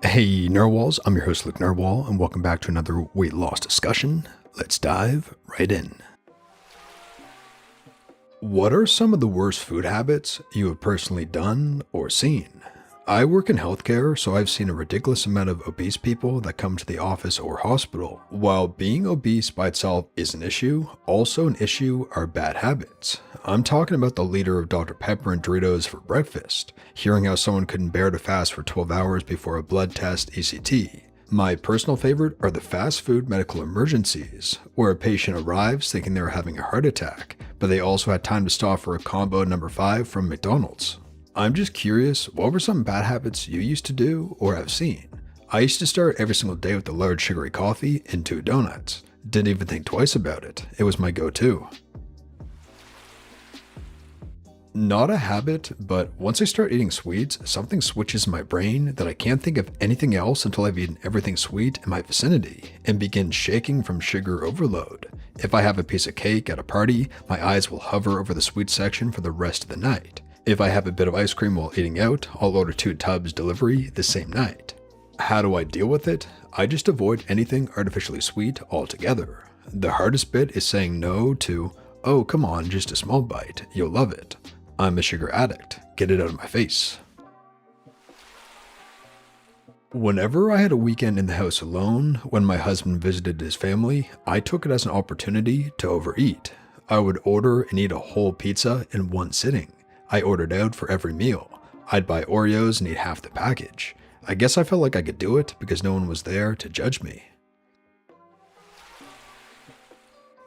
Hey Narwhals, I'm your host Luke Narwhal, and welcome back to another weight loss discussion. Let's dive right in. What are some of the worst food habits you have personally done or seen? I work in healthcare, so I've seen a ridiculous amount of obese people that come to the office or hospital. While being obese by itself is an issue, also an issue are bad habits. I'm talking about the leader of Dr. Pepper and Doritos for breakfast, hearing how someone couldn't bear to fast for 12 hours before a blood test ECT. My personal favorite are the fast food medical emergencies, where a patient arrives thinking they were having a heart attack, but they also had time to stop for a combo number 5 from McDonald's. I'm just curious, what were some bad habits you used to do or have seen? I used to start every single day with a large sugary coffee and 2 donuts. Didn't even think twice about it. It was my go-to. Not a habit, but once I start eating sweets, something switches in my brain that I can't think of anything else until I've eaten everything sweet in my vicinity and begin shaking from sugar overload. If I have a piece of cake at a party, my eyes will hover over the sweet section for the rest of the night. If I have a bit of ice cream while eating out, I'll order 2 tubs delivery the same night. How do I deal with it? I just avoid anything artificially sweet altogether. The hardest bit is saying no to, "Oh, come on, just a small bite, you'll love it. I'm a sugar addict, get it out of my face." Whenever I had a weekend in the house alone, when my husband visited his family, I took it as an opportunity to overeat. I would order and eat a whole pizza in one sitting. I ordered out for every meal. I'd buy Oreos and eat half the package. I guess I felt like I could do it because no one was there to judge me.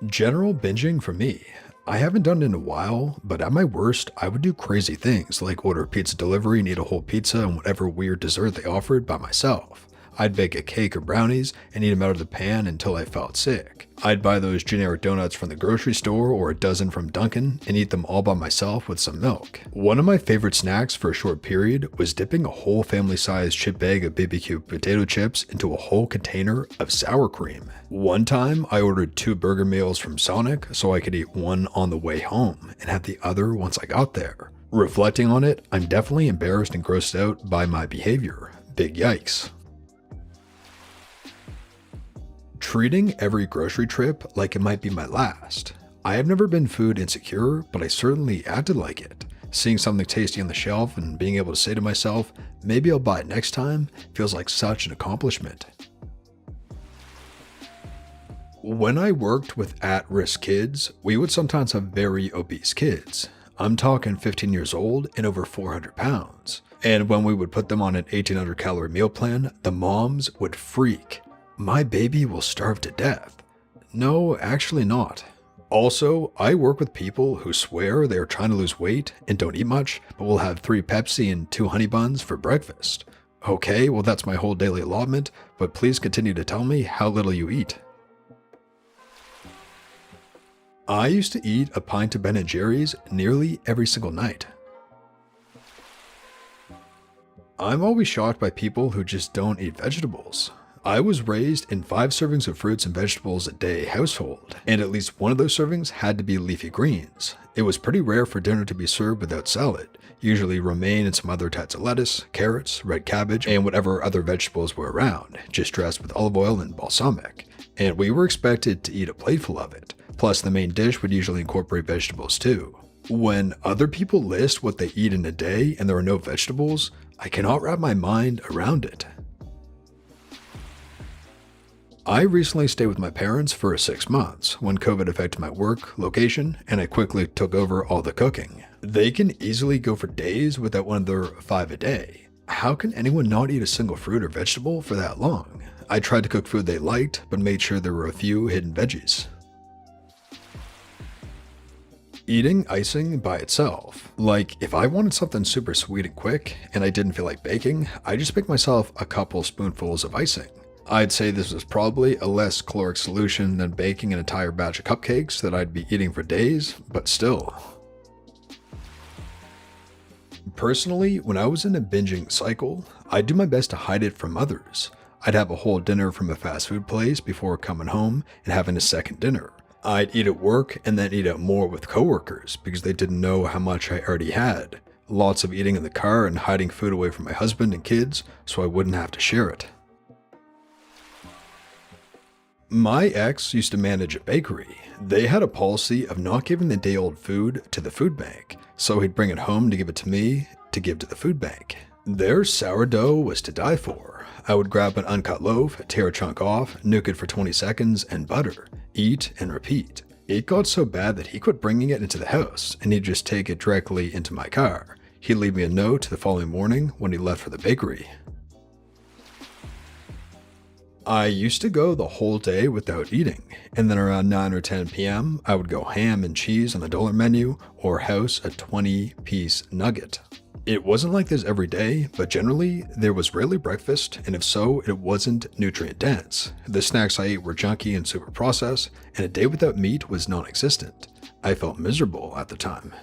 General binging for me. I haven't done it in a while, but at my worst, I would do crazy things like order pizza delivery and eat a whole pizza and whatever weird dessert they offered by myself. I'd bake a cake or brownies and eat them out of the pan until I felt sick. I'd buy those generic donuts from the grocery store or a dozen from Dunkin' and eat them all by myself with some milk. One of my favorite snacks for a short period was dipping a whole family-sized chip bag of BBQ potato chips into a whole container of sour cream. One time, I ordered 2 burger meals from Sonic so I could eat one on the way home and have the other once I got there. Reflecting on it, I'm definitely embarrassed and grossed out by my behavior. Big yikes. Treating every grocery trip like it might be my last. I have never been food insecure, but I certainly acted like it. Seeing something tasty on the shelf and being able to say to myself, maybe I'll buy it next time, feels like such an accomplishment. When I worked with at-risk kids, we would sometimes have very obese kids. I'm talking 15 years old and over 400 pounds. And when we would put them on an 1800 calorie meal plan, the moms would freak. "My baby will starve to death." No, actually not. Also, I work with people who swear they are trying to lose weight and don't eat much, but will have 3 Pepsi and 2 honey buns for breakfast. Okay, well that's my whole daily allotment, but please continue to tell me how little you eat. I used to eat a pint of Ben & Jerry's nearly every single night. I'm always shocked by people who just don't eat vegetables. I was raised in 5 servings of fruits and vegetables a day household, and at least one of those servings had to be leafy greens. It was pretty rare for dinner to be served without salad, usually romaine and some other types of lettuce, carrots, red cabbage, and whatever other vegetables were around, just dressed with olive oil and balsamic. And we were expected to eat a plateful of it, plus the main dish would usually incorporate vegetables too. When other people list what they eat in a day and there are no vegetables, I cannot wrap my mind around it. I recently stayed with my parents for 6 months when COVID affected my work location and I quickly took over all the cooking. They can easily go for days without one of their 5 a day. How can anyone not eat a single fruit or vegetable for that long? I tried to cook food they liked, but made sure there were a few hidden veggies. Eating icing by itself. Like, if I wanted something super sweet and quick and I didn't feel like baking, I just picked myself a couple spoonfuls of icing. I'd say this was probably a less caloric solution than baking an entire batch of cupcakes that I'd be eating for days, but still. Personally, when I was in a binging cycle, I'd do my best to hide it from others. I'd have a whole dinner from a fast food place before coming home and having a second dinner. I'd eat at work and then eat out more with coworkers because they didn't know how much I already had. lots of eating in the car and hiding food away from my husband and kids so I wouldn't have to share it. My ex used to manage a bakery. They had a policy of not giving the day-old food to the food bank, so he'd bring it home to give it to me to give to the food bank. Their sourdough was to die for. I would grab an uncut loaf, tear a chunk off, nuke it for 20 seconds, and butter, eat, and repeat. It got so bad that he quit bringing it into the house, and he'd just take it directly into my car. He'd leave me a note the following morning when he left for the bakery. I used to go the whole day without eating, and then around 9 or 10 p.m., I would go ham and cheese on the dollar menu or house a 20-piece nugget. It wasn't like this every day, but generally, there was rarely breakfast, and if so, it wasn't nutrient dense. The snacks I ate were junky and super processed, and a day without meat was non-existent. I felt miserable at the time.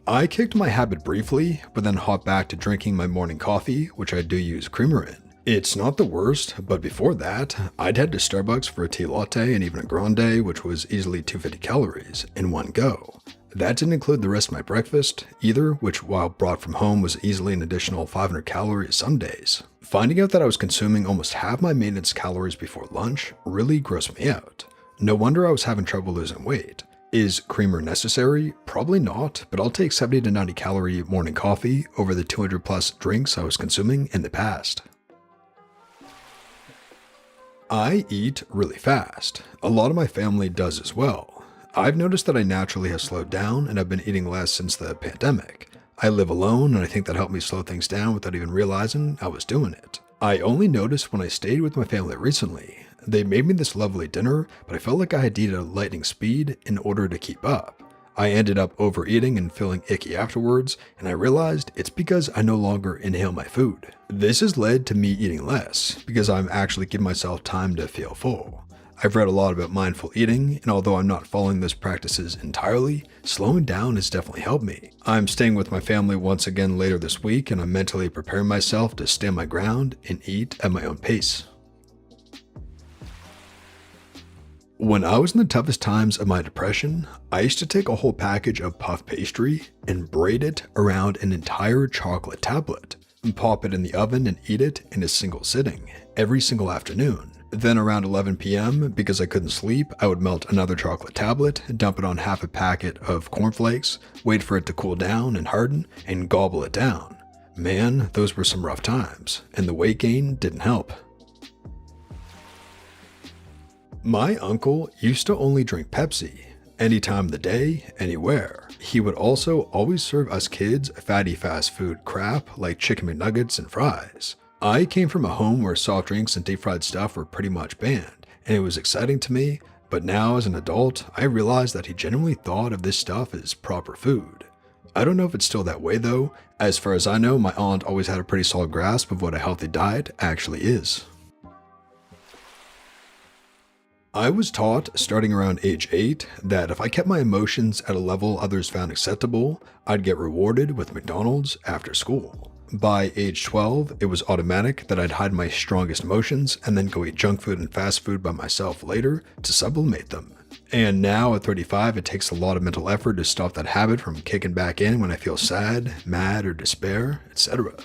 I kicked my habit briefly, but then hopped back to drinking my morning coffee, which I do use creamer in. It's not the worst, but before that, I'd head to Starbucks for a tea latte and even a grande, which was easily 250 calories in one go. That didn't include the rest of my breakfast either, which while brought from home was easily an additional 500 calories some days. Finding out that I was consuming almost half my maintenance calories before lunch really grossed me out. No wonder I was having trouble losing weight. Is creamer necessary? Probably not, but I'll take 70 to 90 calorie morning coffee over the 200 plus drinks I was consuming in the past. I eat really fast. A lot of my family does as well. I've noticed that I naturally have slowed down and I've been eating less since the pandemic. I live alone and I think that helped me slow things down without even realizing I was doing it. I only noticed when I stayed with my family recently. They made me this lovely dinner, but I felt like I had to eat at a lightning speed in order to keep up. I ended up overeating and feeling icky afterwards, and I realized it's because I no longer inhale my food. This has led to me eating less, because I'm actually giving myself time to feel full. I've read a lot about mindful eating, and although I'm not following those practices entirely, slowing down has definitely helped me. I'm staying with my family once again later this week, and I'm mentally preparing myself to stand my ground and eat at my own pace. When I was in the toughest times of my depression, I used to take a whole package of puff pastry and braid it around an entire chocolate tablet, and pop it in the oven and eat it in a single sitting, every single afternoon. Then around 11 p.m., because I couldn't sleep, I would melt another chocolate tablet, dump it on half a packet of cornflakes, wait for it to cool down and harden, and gobble it down. Man, those were some rough times, and the weight gain didn't help. My uncle used to only drink Pepsi, any time of the day, anywhere. He would also always serve us kids fatty fast food crap like chicken McNuggets and fries. I came from a home where soft drinks and deep fried stuff were pretty much banned, and it was exciting to me, but now as an adult, I realized that he genuinely thought of this stuff as proper food. I don't know if it's still that way though. As far as I know, my aunt always had a pretty solid grasp of what a healthy diet actually is. I was taught, starting around age 8, that if I kept my emotions at a level others found acceptable, I'd get rewarded with McDonald's after school. By age 12, it was automatic that I'd hide my strongest emotions and then go eat junk food and fast food by myself later to sublimate them. And now at 35, it takes a lot of mental effort to stop that habit from kicking back in when I feel sad, mad, or despair, etc.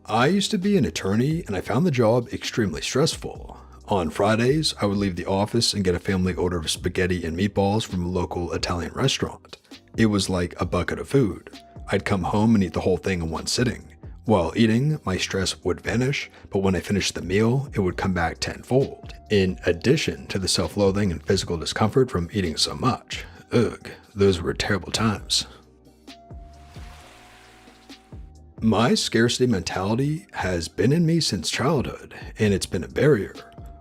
I used to be an attorney and I found the job extremely stressful. On Fridays, I would leave the office and get a family order of spaghetti and meatballs from a local Italian restaurant. It was like a bucket of food. I'd come home and eat the whole thing in one sitting. While eating, my stress would vanish, but when I finished the meal, it would come back tenfold. In addition to the self-loathing and physical discomfort from eating so much. Ugh, those were terrible times. My scarcity mentality has been in me since childhood, and it's been a barrier.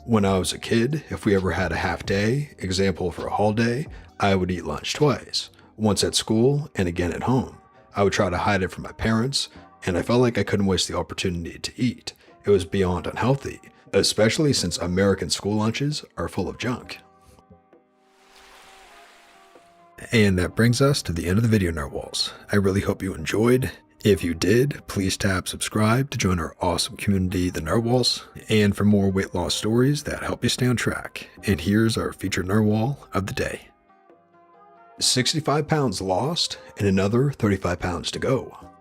When I was a kid, if we ever had a half day, example for a holiday, I would eat lunch twice, once at school and again at home. I would try to hide it from my parents, and I felt like I couldn't waste the opportunity to eat. It was beyond unhealthy, especially since American school lunches are full of junk. And that brings us to the end of the video, Narwhals. I really hope you enjoyed. If you did, please tap subscribe to join our awesome community, the Narwhals, and for more weight loss stories that help you stay on track. And here's our featured Narwhal of the day. 65 pounds lost and another 35 pounds to go.